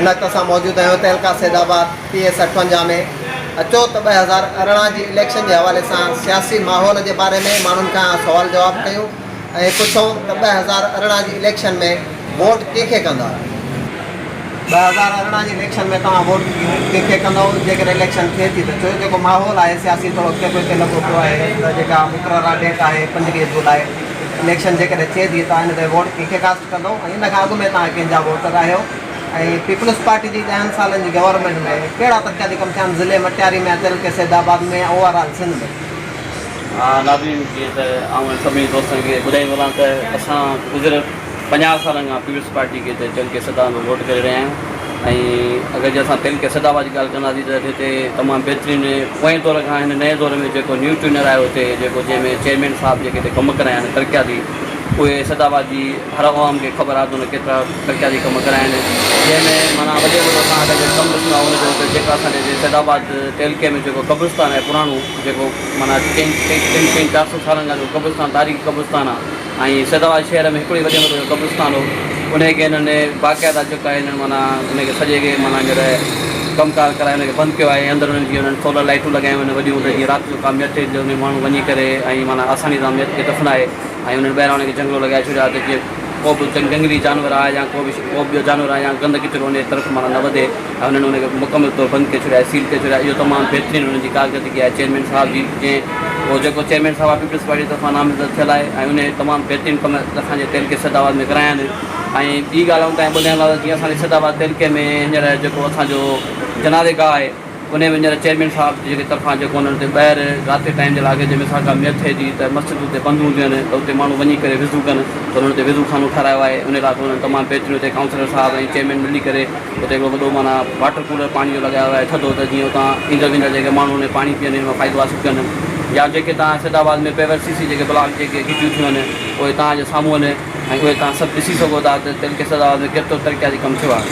इन वक़्तु असां मौजूदु आहियूं तहलका सैदाबाद PS58 में। अचो त 2018 जी इलेक्शन जे हवाले सां सियासी माहौल जे बारे में माण्हुनि खां सुवाल जवाब कयूं ऐं पुछूं त 2018 जी इलेक्शन में वोट कंहिंखे कंदा। 2018 जी इलेक्शन में तव्हां वोट कंहिंखे कंदव जेकर इलेक्शन थिए थी त? छो जेको माहौल आहे सियासी थोरो अॻिते पोइ लॻो पियो आहे त जेका मुक़ररु डेट आहे 25 जुलाई इलेक्शन जेकॾहिं थिए थी तव्हां हिन ते वोट कंहिंखे कास्ट कंदव ऐं इन खां अॻु में तव्हां कंहिंजा वोटर आहियो ऐं पीपल्स पार्टी जी 10 सालनि जी गवर्नमेंट में कहिड़ा तरक़ियाती कम थिया आहिनि ज़िले मटियारी में, तहलके सैदाबाद में, ओवरऑल सिंध में? नाज़रीन जीअं त आउं सभिनी दोस्तनि खे ॿुधाई वञा त असां गुज़िरियल 50 सालनि खां पीपल्स पार्टी खे तहलके सैदाबाद में वोट करे रहिया आहियूं ऐं अगरि जे असां तहलके सैदाबाद जी ॻाल्हि कंदासीं त हिते तमामु बहितरीनु पोएं दौर खां हिन नए दौर में जेको न्यू ट्यूनर आयो हुते जेको जंहिंमें चेयरमैन साहब जेके हिते कमु कराया आहिनि तरक़ियाती उहे सैदाबाद जी हर आवाम खे ख़बर आहे त उन केतिरा तरक़ियाती कमु कराया आहिनि जंहिंमें माना वॾे वॾो तव्हां अगरि कमु ॾिसंदा हुनजो त जेका असांजे सैदाबाद तहलके में जेको कब्रिस्तान आहे पुराणो जेको माना 300-400 सालनि खां जो कब्रिस्तान तारीख़ी कब्रिस्तान आहे ऐं सैदाबाद शहर में हिकिड़ो वॾे वॾो कब्रिस्तान हो उनखे हिननि बाक़ाइदा जेका हिननि माना उनखे सॼे खे माना हींअर कमकार कराए हुनखे बंदि कयो आहे। अंदरि हुननि जी हुननि सोलर लाइटूं लॻायूं आहिनि वॾियूं त जीअं राति जो का मिट हुन माण्हू वञी करे ऐं माना आसानी सां मिट खे दफ़नाए ऐं हुननि ॿाहिरां हुनखे जंगलो लॻाए छॾियो आहे त जीअं को बि जंगली जानवर आहे या को ॿियो जानवर आहे या गंद किचिरो हुन तरफ़ माना न वधे ऐं हुननि हुनखे मुकमल तौरु बंदि करे छॾियो आहे, सील करे छॾियो आहे। इहो तमामु बहितरीनु हुननि जी कारकर्दगी आहे चेयरमैन साहब जी, जंहिं उहो जेको चेयरमैन साहब आहे पीपल्स पार्टी तरफ़ां नामज़द थियल आहे ऐं उन तमामु बहितरीनु कम असांजे तहलके सैदाबाद में कराया आहिनि। ऐं ॿी ॻाल्हि आऊं तव्हां ॿुधाइण लाइ जीअं असांजे सैदाबाद तहलके में हींअर जेको असांजो जनाज़ेगाह आहे उन में हींअर चेयरमैन साहब जेके तरफ़ां जेको हुननि ते ॿाहिरि राति जे टाइम जे लाइ जंहिंमें असां का मियत थिए थी त मस्जिद हुते बंदि हूंदियूं आहिनि त उते माण्हू वञी करे विज़ू कनि त हुननि ते विज़ू खानो ठारायो आहे। उन लाइ हुननि तमामु बहितरीनु हुते काउंसलर साहब ऐं चेयरमैन मिली करे हुते हिकिड़ो वॾो माना वाटर कूलर पाणी जो लॻायो आहे थधो त जीअं हुतां ईंदड़ वेंदड़ जेके माण्हू उन पाणी पीअनि हिन मां फ़ाइदो हासिलु कनि। या जेके तव्हां सैदाबाद में पेवर सीसी जेके ब्लॉक जेके खिचियूं थियूं आहिनि उहे तव्हांजे साम्हूं आहिनि ऐं उहे तव्हां सभु ॾिसी सघो था त तहलके सैदाबाद में केतिरो तरक़ियाती कमु थियो आहे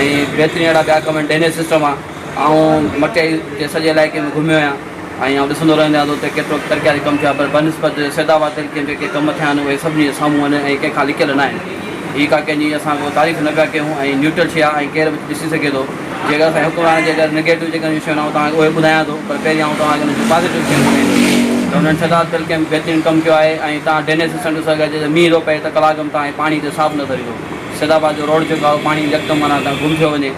ऐं बहितरीनु अहिड़ा ॿिया कम ड्रेनेज सिस्टम आहे। ऐं मटियाई जे सॼे इलाइक़े में घुमियो आहियां ऐं आउं ॾिसंदो रहंदो आहियां त उते केतिरो तरक़ियाती कमु थियो आहे पर बनस्पत सैदाबाद तहलके में जेके कम थिया आहिनि उहे सभिनी जे साम्हूं आहिनि ऐं कंहिंखां लिकियल न आहिनि। हीअ का कंहिंजी असां को तारीफ़ न पिया कयूं ऐं न्यूट्रल शइ आहे ऐं केरु बि ॾिसी सघे थो। जेकर असांजे हुकमरान जे अगरि नेगेटिव जेका शयूं आहिनि तव्हांखे उहे ॿुधायां थो पर पहिरीं आउं तव्हांखे हुनजी पॉज़िटिव शयूं ॿुधाईंदुमि त हुननि सैदाबाद तहलके में बहितरीनु कमु कयो आहे ऐं तव्हां ड्रेनेज सिस्टम ॾिसो अगरि मींहुं थो पए त कलाक में तव्हांखे पाणी ते साफ़ु न थींदो। सैदाबाद जो रोड जेको आहे पाणी यकदमि माना तव्हां गुम थियो वञे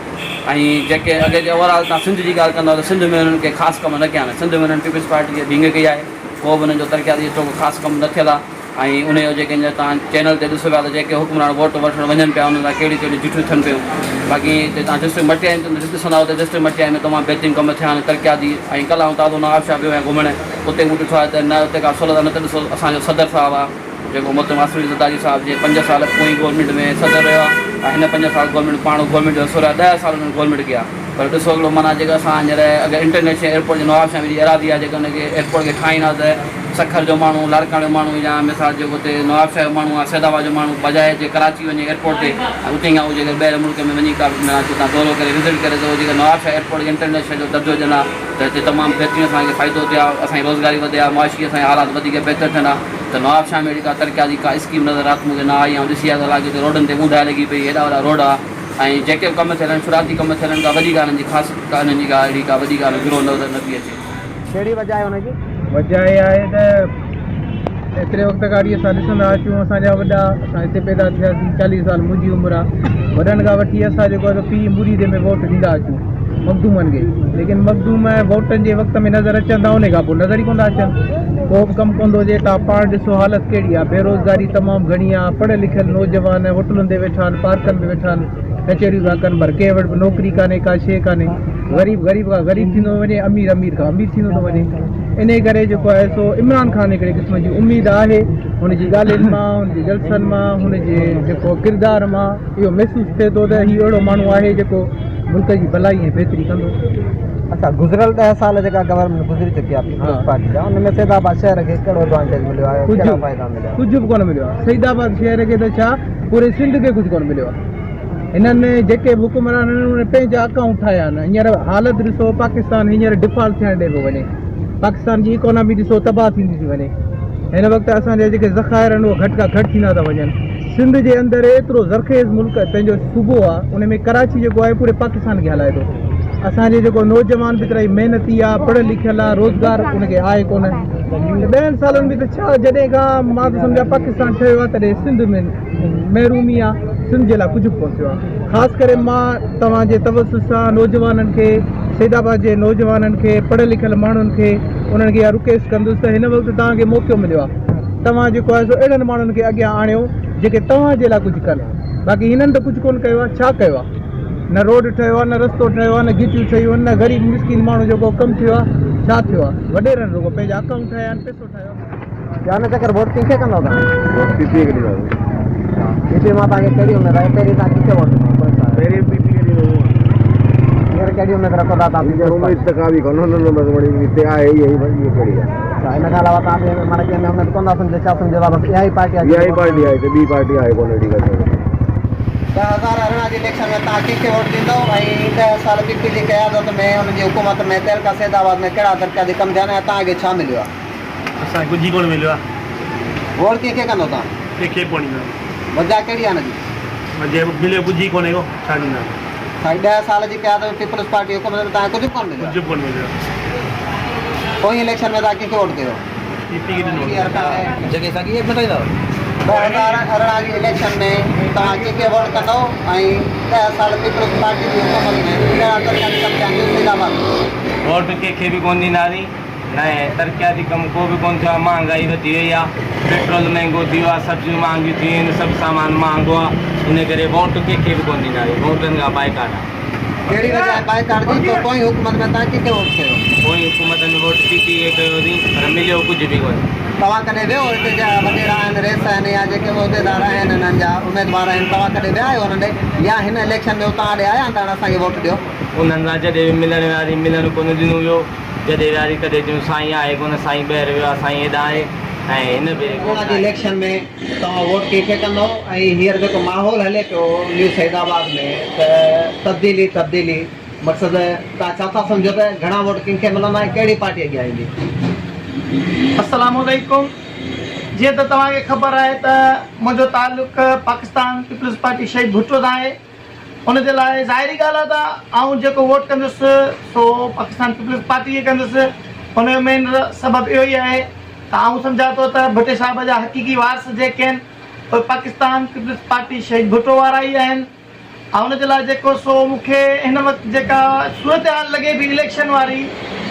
ऐं जेके अॻे जे ओवरऑल तव्हां सिंध जी ॻाल्हि कंदव त सिंध में हुननि खे ख़ासि कमु न कया आहिनि। सिंध में हुननि पीपल्स पार्टी खे भींग कई आहे, को बि हुननि जो तरक़ियाती एतिरो ख़ासि कमु न थियल आहे ऐं उनजो जेके तव्हां चैनल ते ॾिसो पिया त जेके हुकमरान वोट वठणु वञनि पिया उन सां कहिड़ी कहिड़ी जिठियूं थियनि पियूं। बाक़ी हिते तव्हां डिस्ट्रिक्ट मटियाई ॾिसंदा त डिस्ट्रिक्ट मटियाई में तमामु बहितरीनु कमु थिया आहिनि तरक़ियाती ऐं कल्ह आउं ताज़ो नवाब शाह वियो आहियां घुमणु उते मूं ॾिठो आहे त न उते का सहूलियत न त ॾिसो असांजो सदर साहब आहे जेको मोहतरम आसिफ़ ज़रदारी साहब जे 5 साल पोइ गवर्नमेंट में सदर रहियो आहे ऐं हिन 5 साल गवर्नमेंट पाण गवर्नमेंट जो असुर आहे 10 साल हुननि गवर्नमेंट कया पर ॾिसो हिकिड़ो माना जेका असां हींअर अगरि इंटरनेशनल एयरपोर्ट जे नवाब शाह जी इरादी आहे जेका हुनखे एयरपोर्ट खे ठाहींदा त सखर जो माण्हू लाड़काणे जो माण्हू या मिसाल जेको हुते नवाब शाह जो माण्हू आहे सैदाबाद जो माण्हू बजाए जे कराची वञे एयरपोर्ट ते ऐं उते ई जेके ॿाहिरि मुल्क में वञी का तव्हां दौरो करे विज़िट करे त उहो जेका नवाब शाह एयरपोर्ट खे इंटरनेशनल जो दर्जो ॾियनि त हिते तमामु बहितरीनु असांखे फ़ाइदो थियो आहे, असांजी रोज़गारी वधे आहे, मुआशी असांजा हालात वधीक बहितर थियनि आहे। त नवाब शाह में अहिड़ी का तरक़ियाती का स्कीम नज़र राति मूंखे न आई ऐं ॾिसी आहे त लॻे त रोडनि ते ॿूंधाए लॻी पई हेॾा वॾा रोड आहे ऐं जेके कम थियल आहिनि शुरूआती कम थियल आहिनि का वॾी ॻाल्हि जी ख़ासि का हिननि जी का अहिड़ी का वॾी ॻाल्हि गिरो नज़र न पई अचे। कहिड़ी वजह आहे हुनजी? वजह इहा आहे त एतिरे वक़्त खां वठी असां ॾिसंदा अचूं असांजा वॾा असां हिते पैदा थियासीं 40 साल मुंहिंजी उमिरि आहे वॾनि खां वठी असां जेको आहे पीउ मुरीद में वोट ॾींदा अचूं मखदूमनि खे लेकिन मखदूम वोटनि जे वक़्त में नज़र अचनि था उन खां पोइ नज़र ई कोन था अचनि। को बि कमु कोन थो हुजे तव्हां पाण ॾिसो हालत कहिड़ी आहे, बेरोज़गारी तमामु घणी आहे, पढ़ियल लिखियल नौजवान होटलुनि ते वेठा आहिनि, पार्कनि में वेठा आहिनि, कचहरियूं था कनि पर कंहिं वटि बि नौकिरी कान्हे, का शइ कान्हे। ग़रीब खां ग़रीब थींदो वञे, अमीर खां अमीर थींदो थो वञे। इन करे जेको आहे सो इमरान ख़ान हिकिड़े क़िस्म जी उमेदु आहे हुनजी ॻाल्हियुनि मां, हुनजे जलसनि मां, हुनजे जेको किरदार मां इहो महसूसु थिए थो त हीउ अहिड़ो माण्हू आहे जेको मुल्क जी भलाई ऐं बहितरी कंदो। अच्छा, गुज़िरियल 10 साल जेका गवर्नमेंट गुज़री चुकी आहे पीपल्स पार्टी जा उन में सैदाबाद शहर खे कहिड़ो एडवांटेज मिलियो आहे, कहिड़ा फ़ाइदा मिलिया? कुझु बि कोन मिलियो आहे। सैदाबाद शहर खे त छा पूरे सिंध खे कुझु कोन मिलियो आहे। हिननि जेके बि हुकुमरान आहिनि पंहिंजा अकाउंट ठाहिया आहिनि। हींअर हालत ॾिसो पाकिस्तान हींअर डिफॉल्ट थियणु ॾे पियो वञे, पाकिस्तान जी इकोनॉमी ॾिसो तबाह थींदी थी वञे। हिन वक़्तु असांजा जेके ज़ख़ाइर आहिनि उहे घटि खां घटि थींदा था वञनि। सिंध जे अंदरि एतिरो ज़रखेज़ मुल्क पंहिंजो सूबो आहे, उन में कराची जेको आहे पूरे पाकिस्तान खे हलाए थो। असांजे जेको नौजवान बि तरह महिनती आहे, पढ़ियलु लिखियलु आहे, रोज़गार उनखे आहे कोन। ॿियनि सालनि में त छा, जॾहिं खां मां त सम्झा पाकिस्तान ठहियो आहे तॾहिं सिंध में महरूमी आहे, सिंध जे लाइ कुझु बि कोन थियो आहे। ख़ासि करे मां तव्हांजे तवसुस सां नौजवाननि खे, सैदाबाद जे नौजवाननि खे, पढ़ियल लिखियल माण्हुनि खे, उन्हनि खे इहा रिक्वेस्ट कंदुसि त हिन वक़्तु तव्हांखे मौक़ो मिलियो आहे, तव्हां जेको आहे सो अहिड़नि माण्हुनि खे अॻियां आणियो जेके तव्हांजे लाइ कुझु कनि। बाक़ी हिननि त कुझु कोन कयो आहे। छा कयो आहे? न रोड ठहियो आहे, न रस्तो ठहियो आहे, न गिटियूं ठहियूं आहिनि, न ग़रीब मिसकिन माण्हू जेको कमु थियो आहे। छा थियो आहे? वॾेरनि रुगो पंहिंजा अकाउंट ठाहिया आहिनि, पैसो ठाहियो आहे। या न चकर वोट कंहिंखे कंदो तव्हां? पीपी खे ॾींदासीं। पीपी मां तव्हांखे कहिड़ी उमेदु आहे? पहिरीं तव्हां किथे वोट ॾींदो? पहिरीं पीपी खे ॾींदो हींअर कहिड़ी उमेदु रखो था तव्हां? उमेद त का बि कोन, हुन बसि वरी हिते आहे ई इहा कहिड़ी आहे। अच्छा, हिन खां अलावा तव्हां माना कंहिंमें उमेदु कोन था सम्झो? छा सम्झो था? बसि इहा ई पार्टी आहे? इहा ई पार्टी आहे, हिते ॿी पार्टी आहे कोन अहिड़ी ॻाल्हि। 2018 जी इलेक्शन में तव्हां कंहिंखे वोट ॾींदो ऐं 10 साल पीपी जी क़यादत में हुनजी हुकूमत में तहलका सैदाबाद में कहिड़ा तरक़ियाती कम थिया आहिनि ऐं तव्हांखे छा मिलियो आहे? असांखे कुझु कोन मिलियो आहे। वोट कंहिंखे कंदो तव्हां? कंहिंखे कोन ॾींदा, वजह कहिड़ी आहे हुनजी? जे मिलियो कुझु ई कोन्हे को, छा ॾींदा? साईं 10 साल जी क़यादत में पीपल्स पार्टी हुकूमत में तव्हांखे कुझु कोन मिलियो? कुझु कोन मिलियो। पोइ इलेक्शन में तव्हां कंहिंखे वोट कयो? पीपी खे ॾिनो। जॻह सां कीअं ॿुधाईंदव? 2018 जी इलेक्शन में तव्हां कंहिंखे वोट कंदो ऐं 10 साल पीपल्स पार्टी जी हुकूमत में कहिड़ा तरक़ियाती कम थिया आहिनि सैदाबाद में? वोट कंहिंखे बि कोन ॾींदासीं। न तरक़ियाती कमु को बि कोन थियो आहे। महांगाई वधी वई आहे, पेट्रोल महांगो थी वियो आहे, सब्जियूं महांगियूं थी वियूं आहिनि, सभु सामान महांगो आहे। इन करे वोट कंहिंखे बि कोन ॾींदासीं। वोटनि खां बाइकाट आहे। कहिड़ी वजह आहे बाइकाट जी? तो पोइ हुकूमत में तव्हां कंहिंखे वोट कयो? पोइ हुकूमत में वोट पीपी खे कयोसीं, पर मिलियो कुझु बि कोन्हे। तव्हां कॾहिं वियो हिते जा वॾेरा आहिनि, रेस आहिनि या जेके उहिदेदार आहिनि, हिननि जा उमेदवार आहिनि, तव्हां कॾहिं विया आहियो हुन ॾे या हिन इलेक्शन में उतां ॾे आया आहिनि असांखे वोट ॾियो? उन्हनि सां जॾहिं बि मिलण वियासीं, मिलण कोन ॾिनो वियो। जॾहिं वियासीं कॾहिं चयूं साईं आहे कोन, साईं ॿाहिरि वियो आहे, साईं हेॾां आहे। ऐं हिन भेरे जी इलेक्शन में तव्हां वोट कंहिंखे कंदो ऐं हींअर जेको माहौल हले पियो न्यू सैदाबाद में त तब्दीली मक़सदु तव्हां छा था सम्झो त घणा वोट कंहिंखे मिलंदा ऐं कहिड़ी पार्टी अॻियां ईंदी? अस्सलाम वालेकुम। जीअं त तव्हांखे ख़बर आहे त मुंहिंजो तालुक़ पाकिस्तान पीपल्स पार्टी शहीद भुट्टो सां आहे। उनजे लाइ ज़ाहिरी ॻाल्हि आहे त आउं जेको वोट कंदुसि सो पाकिस्तान पीपल्स पार्टी खे कंदुसि। उनजो मेन सबबु इहो ई आहे त आउं सम्झा थो त भुट्टे साहिब जा हक़ीक़ी वारस जेके आहिनि उहे पाकिस्तान पीपल्स पार्टी शहीद भुट्टो वारा ई आहिनि। ऐं उनजे लाइ जेको सो मूंखे हिन वक़्तु जेका सूरत हाल लॻे पई इलेक्शन वारी,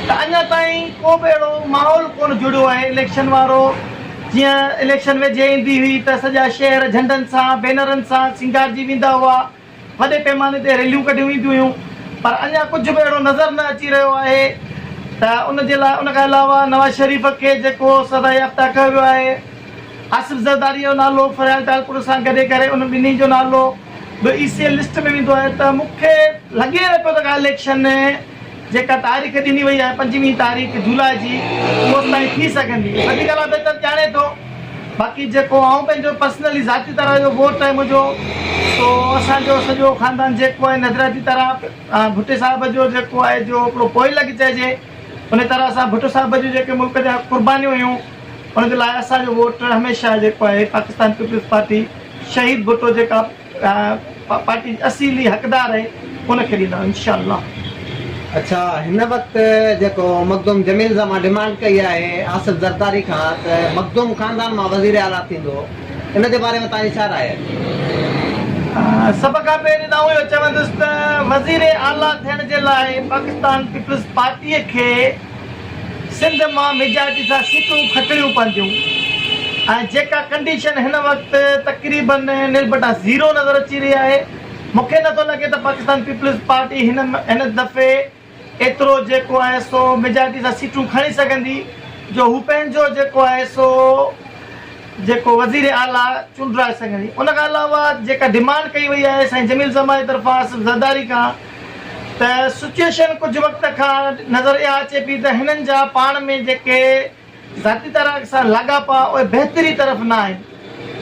त अञा ताईं को बि अहिड़ो माहौल कोन जुड़ियो आहे इलेक्शन वारो। जीअं इलेक्शन वेझे ईंदी हुई त सॼा शहर झंडनि सां बैनरनि सां सिंगारजी वेंदा हुआ, वॾे पैमाने ते रैलियूं कढियूं वेंदियूं हुयूं, पर अञा कुझु बि अहिड़ो नज़र न अची रहियो आहे। त उनजे लाइ उनखां अलावा नवाज़ शरीफ़ खे जेको सदा याफ़्ता कयो वियो आहे, आसिफ़ ज़रदारी जो नालो फरियाल टालपुर सां गॾे करे उन ॿिन्ही जो नालो बि ECL लिस्ट में वेंदो आहे। त मूंखे लॻे न पियो त इलेक्शन जेका तारीख़ ॾिनी वई आहे 25 तारीख़ जुलाई जी, उहो ताईं थी सघंदी। वधीक अला बहितर ॼाणे थो। बाक़ी जेको आउं पंहिंजो पर्सनली ज़ाती तरह जो वोट आहे मुंहिंजो, तो असांजो सॼो ख़ानदान जेको आहे नज़राती तरह भुट्टे साहिब जो जेको आहे जो हिकिड़ो पोइ लॻी चइजे, उन तरह सां भुट्टो साहिब जूं जेके मुल्क जा कुर्बानियूं हुयूं उनजे लाइ असांजो वोट हमेशह जेको आहे पाकिस्तान पीपल्स पार्टी शहीद भुट्टो जेका पार्टी असली हक़दार आहे उनखे ॾींदा इंशाअल्लाह। अच्छा, हिन वक़्तु जेको मखदूम जमील सां मां डिमांड कई आहे आसिफ़ ज़रदारी खां त मखदूम ख़ानदान मां वज़ीर आला थींदो, इन जे बारे में तव्हांजी छा राय आहे? सभ खां पहिरीं त इहो चवंदुसि त वज़ीर आला थियण जे लाइ पाकिस्तान पीपल्स पार्टीअ खे सिंध मां मेजॉरिटी सां सीटूं खटणियूं पवंदियूं ऐं जेका कंडीशन हिन वक़्तु तक़रीबन निलबटा 0 नज़र अची रही आहे। मूंखे नथो लॻे त पाकिस्तान पीपल्स पार्टी हिन दफ़े एतिरो जेको आहे सो मेजॉरिटी सां सीटूं खणी सघंदी जो हू पंहिंजो जेको आहे सो जेको वज़ीर आला चूंडाए सघंदी। उनखां अलावा जेका डिमांड कई वई आहे साईं जमील ज़मा जी तरफ़ां आसिफ़ ज़रदारी खां, त सिचुएशन कुझु वक़्त खां नज़र इहा अचे पई त हिननि जा पाण में जेके ज़ाती तरह सां लाॻापा उहे बहितरी तरफ़ न आहिनि।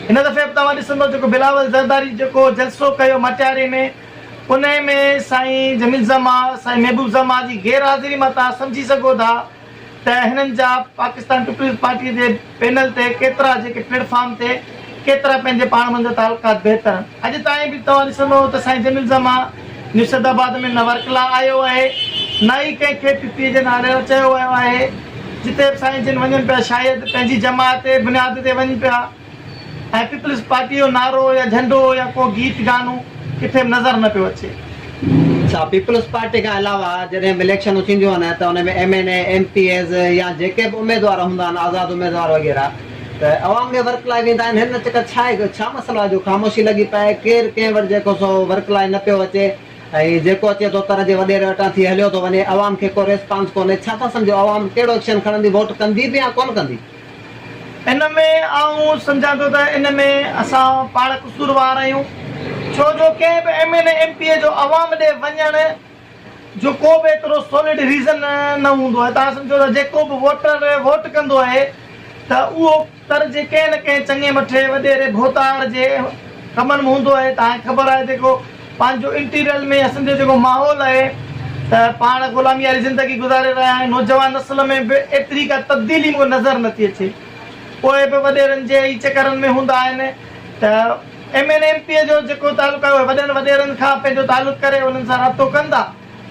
हिन दफ़े बि तव्हां ॾिसंदो जेको बिलावल ज़रदारी जेको जलसो कयो मटियारे में, उन में साईं जमील ज़मा साईं महबूब ज़मा जी गैर हाज़िरी मां तव्हां सम्झी सघो था त हिननि जा पाकिस्तान पीपल्स पार्टीअ जे पैनल ते केतिरा जेके प्लेटफॉर्म ते केतिरा पंहिंजे पाण मंझि तालुकात बहितर आहिनि। अॼु ताईं बि तव्हां ॾिसंदो त साईं जमील ज़मा निशदाबाद में न वर्कला आयो आहे, न ई कंहिंखे पीपीए जे नाले चयो वियो आहे। जिते बि साईं जिन वञनि पिया शायदि पंहिंजी जमात ते बुनियाद ते वञनि पिया ऐं पीपल्स पार्टी जो नारो या झंडो या को गीत गानो किथे बि नज़र न पियो अचे। अच्छा, पीपल्स पार्टी खां अलावा जॾहिं बि इलेक्शन थींदियूं आहिनि त हुन में MNA MPs या जेके बि उमेदवार हूंदा आहिनि आज़ाद उमेदवार वग़ैरह त अवाम में वर्क लाइ वेंदा आहिनि। हिन चकर छा आहे, छा मसइलो आहे जो ख़ामोशी लॻी पए, केरु कंहिं वटि जेको सो वर्क लाइ न पियो अचे ऐं जेको अचे थो तर जे वॾेरे वटां थी हलियो थो वञे, अवाम खे को रिस्पॉन्स कोन्हे। छा था सम्झो, अवाम कहिड़ो एक्शन खणंदी, वोट कंदी बि या कोन कंदी? इन में आऊं सम्झां थो त इन में असां पाण कसूरवार आहियूं, छो जो कंहिं बि MNA MPA जो अवाम ॾे वञण जो को बि एतिरो सॉलिड रीज़न न हूंदो आहे। तव्हां सम्झो त जेको बि वोटर वोट कंदो आहे त उहो तर जे कंहिं न कंहिं चङे मथे वॾेरे भोतार जे कमनि में हूंदो आहे। तव्हांखे ख़बर आहे जेको पंहिंजो इंटीरियर में असांजो जेको माहौल आहे त पाण ग़ुलामी वारी ज़िंदगी गुज़ारे रहिया आहियूं, नौजवान नस्ल में बि एतिरी का तब्दीली मूंखे नज़र नथी अचे। पोइ बि वॾेरनि जे ई चकरनि में हूंदा आहिनि त MNA MPA जो जेको तालुक आहे वॾनि वॾेरनि खां पंहिंजो तालुक करे उन्हनि सां राब्तो कंदा,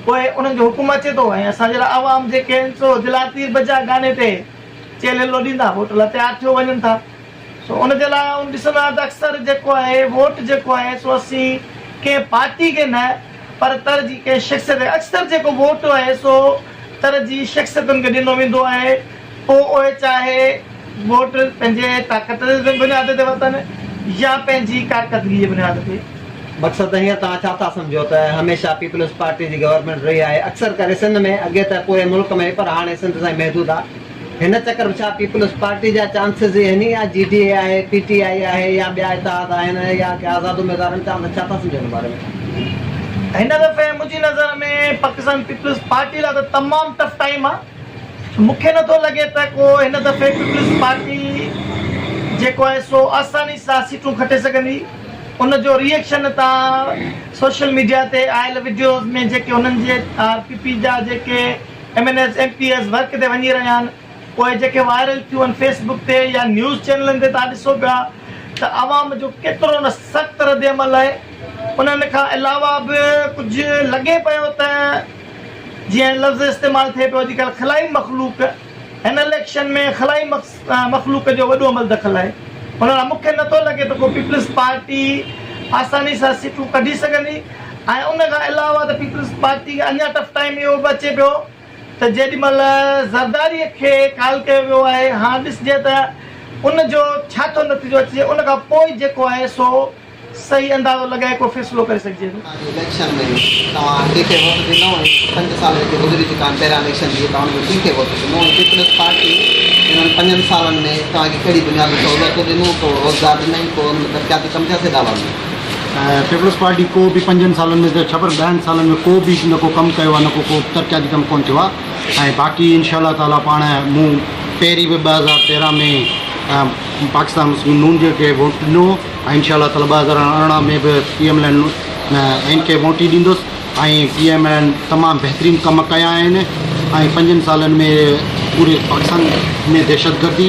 पोइ उन्हनि जो हुकुम अचे थो ऐं असां जहिड़ा आवाम जेके आहिनि सो दिला तीर बजा गाने ते चेलेलो ॾींदा, वोट लाइ तयारु थियो वञनि था। सो उनजे लाइ ॾिसंदा त अक्सर जेको आहे वोट जेको आहे सो असीं कंहिं पार्टी खे न पर तर जी कंहिं शख़्सियत, अक्सर जेको वोट आहे सो तर जी शख़्सियतुनि खे ॾिनो वेंदो आहे। पोइ उहे चाहे वोट पंहिंजे ताक़त जे बुनियाद ते वठनि या पंहिंजी कारकर्दगी जे बुनियाद ते। मक़सदु हीअं तव्हां छा था सम्झो त हमेशह पीपल्स पार्टी जी गवर्नमेंट रही आहे, अक्सर करे सिंध में, अॻे त पूरे मुल्क में पर हाणे सिंध ताईं महदूद आहे। हिन चकर में छा पीपल्स पार्टी जा चांसिस आहिनि या GDA आहे, PTI आहे या ॿिया इतिहाद आहिनि या के आज़ाद उमेदवारनि चवंदा, छा था सम्झो हिन बारे में? हिन दफ़े मुंहिंजी नज़र में पाकिस्तान पीपल्स पार्टी लाइ त तमामु टफ टाइम आहे। मूंखे नथो लॻे त को हिन दफ़े पीपल्स पार्टी जेको आहे सो आसानी सां सीटूं खटे सघंदी। उनजो रिएक्शन तव्हां सोशल मीडिया ते आयल वीडियोज़ में जेके हुननि जे PP जा जेके MNAs MPs वर्क ते वञी रहिया आहिनि, पोइ जेके वायरल थियूं आहिनि फेसबुक ते या न्यूज़ चैनलनि ते तव्हां ॾिसो पिया त आवाम जो केतिरो न सख़्तु रद्द अमल आहे। उन्हनि खां अलावा बि कुझु लॻे पियो त जीअं लफ़्ज़ इस्तेमालु थिए पियो अॼुकल्ह ख़लाई मख़लूक, हिन इलेक्शन में ख़लाई मख़लूक जो वॾो अमल दख़ल आहे। हुन लाइ मूंखे नथो लॻे त को पीपल्स पार्टी आसानी सां सीटूं कढी सघंदी। ऐं उन खां अलावा त पीपल्स पार्टी खे अञा टफ टाइम इहो बि अचे पियो त जेॾीमहिल ज़रदारीअ खे काल कयो वियो आहे, हाणे ॾिसजे त उनजो छा थो नतीजो अचे, उन खां पोइ जेको आहे सो सही अंदाज़ो लॻाए को फ़ैसिलो करे सघिजे थो। इलेक्शन में तव्हां कंहिंखे वोट ॾिनो, 5 साल जेके गुज़री चुका आहिनि पहिरियां इलेक्शन जी, तव्हां हुनखे कंहिंखे वोट ॾिनो? पीपल्स पार्टी हिननि 5 सालनि में तव्हांखे कहिड़ी बुनियादी सहूलियतूं ॾिनूं, को रोज़गार ॾिनई, को तरक़ियाती कम थिया दावा में? पीपल्स पार्टी को बि 5 सालनि में त ख़बर 10 सालनि में को बि न को कमु कयो आहे, न को तरक़ियाती कमु कोन्ह थियो आहे। ऐं बाक़ी इनशाअल्लाह ताला पाण मूं पहिरीं बि 2013 में पाकिस्तान मुस्लिम नून जे खे वोट ॾिनो ऐं इनशाअल्लाह ताला 2018 में बि PMLN खे वोट ई ॾींदुसि। ऐं PMLN तमामु बहितरीनु कम कया आहिनि ऐं 5 सालनि में पूरे पाकिस्तान में दहशतगर्दी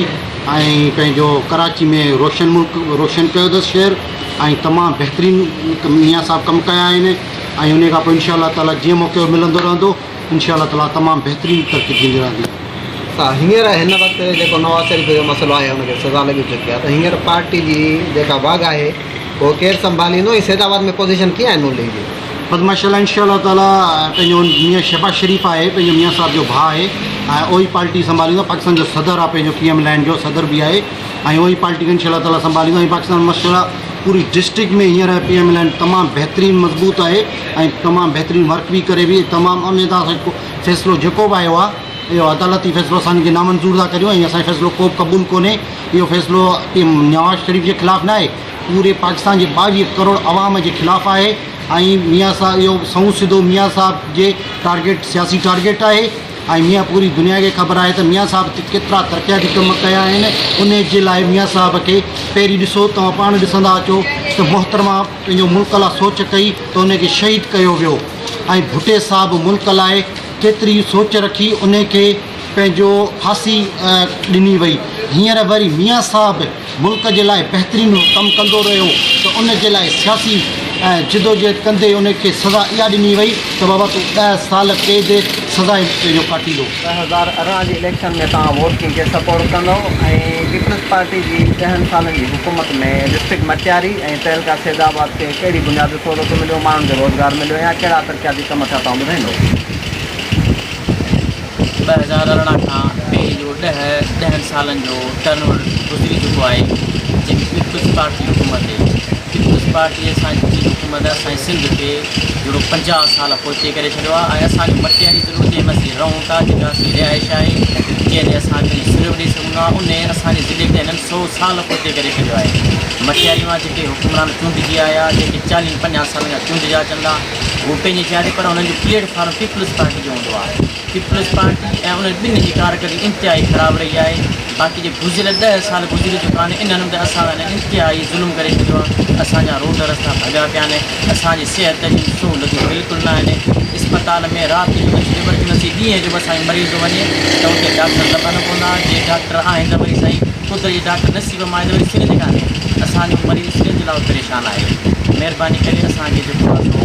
ऐं पंहिंजो कराची में रोशन कयो अथसि शहर ऐं तमामु बहितरीनु मियां साहब कमु कया आहिनि। ऐं उन खां पोइ इनशाअल्लाह ताला जीअं मौक़ो मिलंदो रहंदो, इनशाअल्लाह ताला तमामु बहितरीनु तरक़ी थींदी रहंदी। हींअर हिन वक़्तु जेको नवाज़ शरीफ़ जो मसइलो आहे हुनखे सज़ा लॻी चुकी आहे, त हींअर पार्टी जी जेका वाघ आहे उहो केरु संभालींदो ऐं सैदाबाद में पोज़ीशन कीअं आहे नून लीग जी? बस माशाअल्लाह इनशाअल्लाह ताला पंहिंजो मियां शहबाज़ शरीफ़ आहे, पंहिंजो मियां साहब जो भाउ आहे ऐं उहो ई पार्टी संभालींदो। पाकिस्तान जो सदर आहे, पंहिंजो PMLN जो सदर बि आहे ऐं उहो ई पार्टी खे इनशाअल्लाह ताला संभालींदो। ऐं पाकिस्तान माशाअल्लाह पूरी डिस्ट्रिक्ट में हींअर PMLN तमामु बहितरीनु मज़बूत आहे ऐं तमामु बहितरीनु वर्क बि करे बि तमामु उमेद आहे। फ़ैसिलो जेको बि आयो आहे इहो अदालती फ़ैसिलो असांखे नामंज़ूर था करियूं ऐं असांजो फ़ैसिलो को बि क़बूल कोन्हे। इहो फ़ैसिलो नवाज़ शरीफ़ जे ख़िलाफ़ु न आहे, पूरे पाकिस्तान जे 22 करोड़ आवाम जे ख़िलाफ़ु आहे। ऐं मियां साहब इहो सऊं सिधो मियां साहब जे टारगेट सियासी टारगेट आहे ऐं मियां पूरी दुनिया खे ख़बर आहे त मियां साहब केतिरा तरक़ियाती कम कया आहिनि। उन जे लाइ मियां साहब खे पहिरीं ॾिसो, तव्हां पाण ॾिसंदा अचो त मोहतरमा पंहिंजो मुल्क लाइ सोच कई त उनखे शहीद कयो वियो ऐं भुटे साहब मुल्क लाइ केतिरी सोच रखी उन खे पंहिंजो फांसी ॾिनी वई। हींअर वरी मियां साहब मुल्क जे लाइ बहितरीनु कमु कंदो रहियो त उन जे लाइ सियासी जिदोजहद कंदे उनखे सज़ा इहा ॾिनी वई त बाबा तूं 10 साल क़ैद सज़ा जो काटींदो। 2018 जी इलेक्शन में तव्हां वोट कंहिंखे सपोर्ट कंदो ऐं पीपल्स पार्टी जी 10 सालनि जी हुकूमत में डिस्ट्रिक्ट मटियारी ऐं तहलका सैदाबाद खे कहिड़ी बुनियादी सहूलियत मिलियो, माण्हुनि खे रोज़गार मिलियो या कहिड़ा तरक़ियाती कम थिया तव्हां ॿुधाईंदो? 2018 खां पहिरीं जो 10 सालनि जो टर्न गुज़री चुको आहे जेकी पीपल्स पार्टी हुकूमत आहे। पीपल्स पार्टी असांजी हुकूमत असांजे सिंध खे जहिड़ो 50 साल पहुचे करे छॾियो आहे ऐं असांजो मटियारी ज़रूरु जंहिं में असीं रहूं था, जेका असीं रिहाइश आहे जंहिंजे असांखे सिर्फ़ु ॾेई सघूं था, उन असांजे ज़िले खे हिननि 100 साल पहुचे करे छॾियो आहे। मटियारी मां जेके हुकुमरान चूंडिजी आया, जेके 40-50 साल खां चूंडिजा अचंदा, उहो पंहिंजी चाहे पर उन्हनि जो प्लेटफॉर्म पीपल्स पार्टी जो हूंदो आहे। पीपल्स पार्टी ऐं उन ॿिन्ही जी कारकर्दगी इंतिहाई ख़राबु रही आहे। बाक़ी जे गुज़िरियल 10 साल गुज़री चुका आहिनि, इन्हनि ते असां इंतिहाई ज़ुल्म करे छॾियो आहे। असांजा रोड रस्ता भॻा पिया आहिनि, असांजी सिहत जी सहूलियतूं बिल्कुलु न आहिनि। इस्पताल में राति जो इमरजेंसी ॾींहं जो असांजो मरीज़ वञे त उते डॉक्टर लभनि कोन, जे डॉक्टर आहिनि त वरी साईं ख़ुदि जी डॉक्टर नसीब में आहे त वरी सिरिंज कान्हे। असांजो मरीज़ सिरिंज लाइ परेशान आहे। महिरबानी करे असांखे जेको आहे सो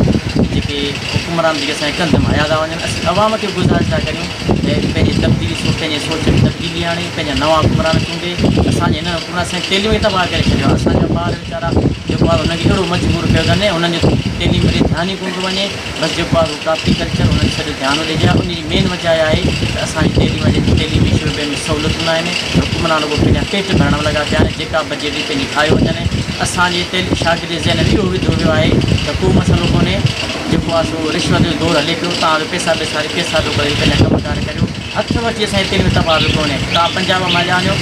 जेके हुकुमरान जेके असांजे कंधम हया था वञनि, असीं अवाम खे गुज़ारिश था करियूं पंहिंजी तब्दीली पंहिंजे सोच में तब्दीली आणे, पंहिंजा नवां हुकुमरान चूंडे। असांजे हिन हुकुमरान असांजी तइलीम ई तबाह करे छॾियो आहे। असांजा ॿार वीचारा जेको आहे हुनखे अहिड़ो मजबूर कयो अथनि, हुननि जो तइलीम वरी ध्यानु ई कोन थो वञे। बसि जेको आहे उहो कापी कल्चर हुननि सॼो ध्यानु ॾिजे। उन जी मेन वजह आहे त असांजी तइलीमी शुबे में सहूलियतूं न आहिनि। हुकुमरान रुॻो पंहिंजा पेट भरण में लॻा पिया आहिनि, जेका बजेट पंहिंजी खाई वञनि। असांजे शागिर्द ज़हन में इहो विधो वियो आहे त को मसइलो कोन्हे, जेको आहे सो रिश्वत जो दौरु हले पियो, तव्हां पैसा पैसा थो करे पंहिंजा कमकार करियो। हथ वठी असांजी तइलीम तबाह बि कोन्हे। तव्हां पंजाब मां जा वञो,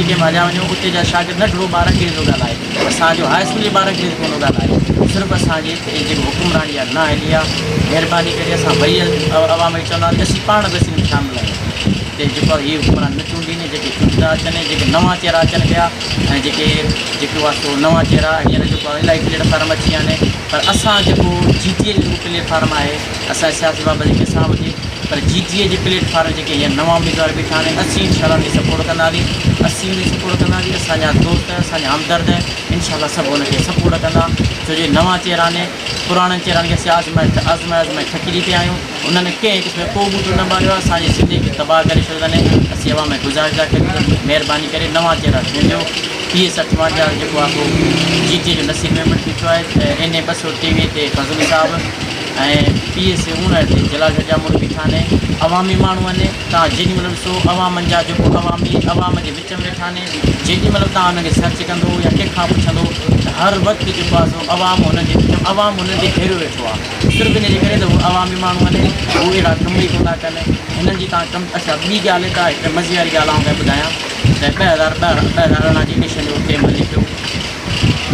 के मां जा वञो, उते जा शागिर्द नंढड़ो ॿार अंग्रेज़ी थो ॻाल्हाए, असांजो हाई स्कूल जे ॿार अंग्रेज़ी कोन ॻाल्हाए। सिर्फ़ु असांजी जेको हुकुमरानी आहे न हली आहे। महिरबानी करे असां वरी अवाम खे चवंदासीं असीं पाण बि असीं शामिलु आहियूं। ते जेको आहे इहे हुकुमरान न चूंडीनि, जेके चूंडा अचनि, जेके नवां चेहरा अचनि पिया ऐं जेको आहे सो नवां चेहरा हींअर जेको आहे इलाही प्लेटफॉर्म अची विया आहिनि। पर असां जेको GTA जो प्लेटफॉर्म आहे, असांजे सियासी बाबति जेके असां हुजे, पर GTA जे प्लेटफॉर्म जेके हींअर नवां उम्मीदवार बीठा आहिनि, असीं इनशाला उनखे सपोर्ट कंदासीं। असांजा दोस्त, असांजा हमदर्द इनशाला सभु हुनखे सपोर्ट कंदा। छो जो नवां चेहरा आहिनि, पुराणनि चेहरनि खे असीं आज़माए थकिजी पिया आहियूं। उन्हनि कंहिं क़िस्म को बूटो न मारियो आहे, असांजे सिंध खे तबाह करे छॾियो अथनि। असीं अवाम में गुज़ारिश था करियूं, महिरबानी करे नवां चेहरा चूंडियो। PS 58 जेको आहे सो GTA जो नसीब में बीठो आहे। NA 223 ते फज़ल साहिबु ऐं PS 59 ते जलाल हजामुर बीठा आहिनि। अवामी माण्हू आहिनि। तव्हां जेॾीमहिल ॾिसो अवामनि जा जेको अवाम जे विच में वेठा आहिनि, जेॾीमहिल तव्हां हुनखे सर्च कंदो या कंहिंखां पुछंदो त हर वक़्तु जेको आहे सो अवाम हुननि जे विच में अवाम हुननि ते घेरियो वेठो आहे। सिर्फ़ु इन जे करे त उहे अवामी माण्हू आहिनि, उहे अहिड़ा कम ई कोन था कनि। हिननि जी तव्हां कमु अच्छा ॿी ॻाल्हि त हिकु मज़े वारी ॻाल्हि आउं ॿुधायां त 2018 जी इलेक्शन जो टाइम हले पियो।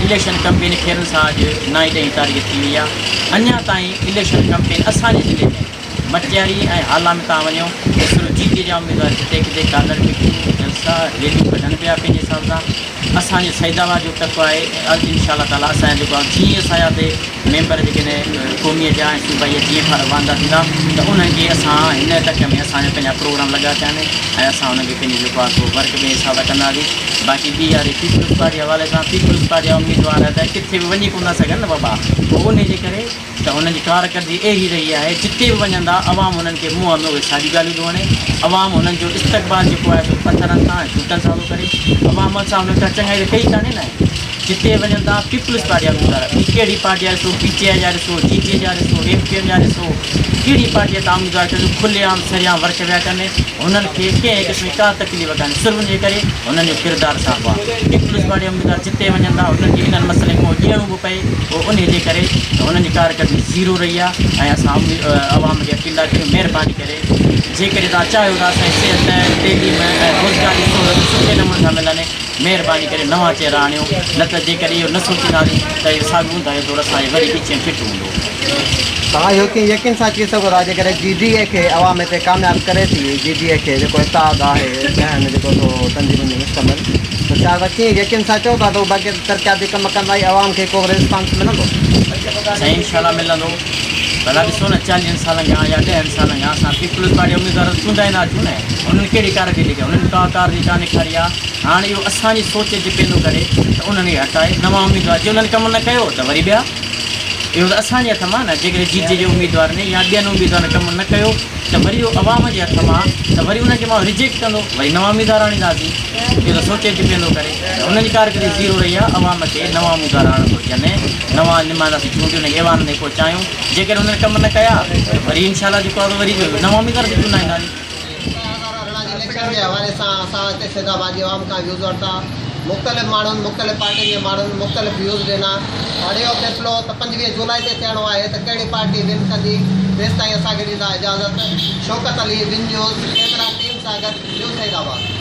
इलेक्शन कैंपेन खेरनि सां अॼु 9-10 तारीख़ थी वई आहे। अञा ताईं इलेक्शन कैंपेन असांजे ज़िले में मटियारी ऐं हाला में तव्हां वञो त सिर्फ़ु GTA जा उम्मीदवार किथे कालर पिकियूं जलसा रैलियूं कढनि पिया पंहिंजे हिसाब सां। असांजे सैदाबाद जो टको आहे इनशा ताला असांजा जेको आहे जीअं असांजा ते मेंबर जेके आहिनि क़ौमीअ जा ऐं सूबाईअ जीअं वांदा थींदा त उन्हनि खे असां हिन टक में असांजा पंहिंजा प्रोग्राम लॻा पिया आहिनि ऐं असां हुनखे पंहिंजो जेको आहे सो वर्क ॿिए हिसाब सां कंदासीं। बाक़ी ॿी वारी पीपल्स पार्टी हवाले सां पीपल्स पार्टी जा उम्मीदवार त किथे बि वञी कोन था सघनि न बाबा, पोइ उन जे करे त हुननि जी कारकर्दगी अहिड़ी रही आहे जिते बि वञंदा अवाम हुननि खे मुंहं में उहे साॻियूं ॻाल्हियूं थो वणे। अवाम हुननि जो इस्तक़बाल जेको आहे पथरनि सां ऐं जूतनि सां थो करे। अवाम सां हुननि खां चङाई त कई कान्हे न। जिते वञनि था पीपल्स पार्टी जा उम्मीदवार, कहिड़ी पार्टी जा ॾिसो, PTA जा ॾिसो, GTA जा ॾिसो, FPM जा ॾिसो, कहिड़ी पार्टीअ तव्हां उम्मीदवार कयो खुलेआम सरियाम वर्क पिया कनि। हुननि खे कंहिं क़िस्म का तकलीफ़ कान्हे, सिर्फ़ु हुनजे करे हुननि जो किरदारु साफ़ु आहे। पीपल्स पार्टी जा उम्मीदवार जिते वञनि था हुननि खे इन्हनि मसइले में ॾियणो बि पए, पोइ उन जे करे हुननि जी कारकर्दगी ज़ीरो रही आहे। ऐं असां अवाम खे अपील था कयूं महिरबानी करे जेकॾहिं तव्हां चाहियो था असांजी सिहत तइलीम ऐं रोज़गारी सहूलियत सुठे नमूने सां मिलनि, महिरबानी करे नवां चेहरा आणियो। न त जेकॾहिं इहो न सोचींदासीं त इहो साॻियो हूंदा दौर असांजे वरी पीछे फिट हूंदो। तव्हां इहो कीअं यकीन सां चई सघो था जेकॾहिं GTA खे अवाम हिते कामयाबु करे थी, GTA खे जेको इत्तेहाद आहे ज़हन जेको तंज़ीमुनि में मुश्तमिल, त छा त कीअं यकीन सां चओ था त बाक़ी तरक़ियाती कम कंदा ई अवाम खे को रिस्पॉन्स मिलंदो? साईं इंशाल्लाह मिलंदो, भला ॾिसो न 40 सालनि खां या 10 सालनि खां असां पीपल्स पार्टी उम्मीदवार चूंडा ई न अचूं न उन्हनि कहिड़ी कारकर्दगी कई उन्हनि का कारकर्दगी कान ॾेखारी आहे हाणे इहो असांजी सोच डिपेंड करे त उन्हनि खे हटाए नवां उम्मीदवार जे उन्हनि कमु न कयो त वरी ॿिया इहो त असांजे हथ मां न जेकॾहिं जीत जे उम्मीदवार ने या ॿियनि उम्मीदवारनि कमु न कयो त वरी इहो अवाम जे हथ मां त वरी उनखे मां रिजेक्ट कंदो वरी नवां उम्मीदवार आणींदासीं इहो त सोचे डिपेंड करे उन्हनि जी कारकर्दगी ज़ीरो रही आहे अवाम खे नवां उम्मीदवार आणणु घुरिजनि नवां निमांदासीं चूंडियूं उनखे ऐवान में पहुचायूं जेकॾहिं उन्हनि कमु न कया वरी इनशाला जेको आहे वरी नवां उम्मीदवार बि चूंडाईंदासीं इलेक्शन जे हवाले सां असां हिते सिदाबादी आवाम खां व्यूज़ वरिता मुख़्तलिफ़ माण्हुनि मुख़्तलिफ़ पार्टियुनि जे माण्हुनि मुख़्तलिफ़ व्यूज़ ॾिना और इहो फ़ैसिलो त 25 जुलाई ते थियणो आहे त कहिड़ी पार्टी विन कंदी तेसि ताईं असांखे ॾींदा इजाज़त Shaukat Ali win news camera team सां गॾु न्यूज़ हैदराबाद